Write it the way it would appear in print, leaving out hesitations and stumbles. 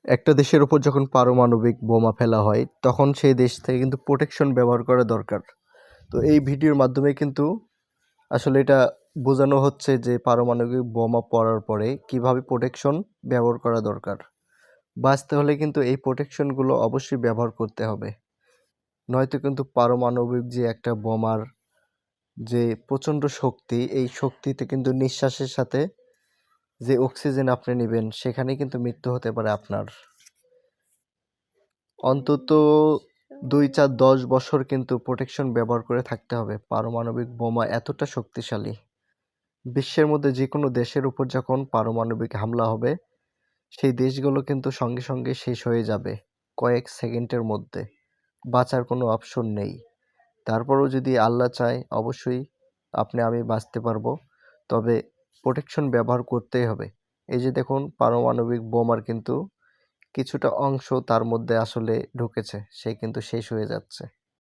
একটা দেশের উপর যখন পারমাণবিক বোমা ফেলা হয় তখন সেই দেশ থেকে কিন্তু প্রোটেকশন ব্যবহার করা দরকার। তো এই ভিডিওর মাধ্যমে কিন্তু আসলে এটা বোঝানো হচ্ছে যে পারমাণবিক বোমা পড়ার পরে কিভাবে প্রোটেকশন ব্যবহার করা দরকার। বাঁচতে হলে কিন্তু এই প্রোটেকশনগুলো অবশ্যই ব্যবহার করতে হবে। নয়তো কিন্তু পারমাণবিক যে একটা বোমার যে প্রচণ্ড শক্তি, এই শক্তিতে কিন্তু নিঃশ্বাসের সাথে যে অক্সিজেন আপনি নেবেন সেখানে কিন্তু মৃত্যু হতে পারে আপনার। অন্তত ২, ৪, ১০ বছর কিন্তু প্রোটেকশন ব্যবহার করে থাকতে হবে। পারমাণবিক বোমা এতটা শক্তিশালী। বিশ্বের মধ্যে যেকোনো দেশের উপর যখন পারমাণবিক হামলা হবে, সেই দেশগুলো কিন্তু সঙ্গে সঙ্গে শেষ হয়ে যাবে কয়েক সেকেন্ডের মধ্যে। বাঁচার কোনো অপশন নেই। তারপরেও যদি আল্লাহ চায় অবশ্যই আপনি আমি বাঁচতে পারবো। তবে প্রোটেকশন ব্যবহার করতেই হবে। এই যে দেখুন পারমাণবিক বোমার কিন্তু কিছুটা অংশ তার মধ্যে আসলে ঢুকেছে। সে কিন্তু শেষ হয়ে যাচ্ছে।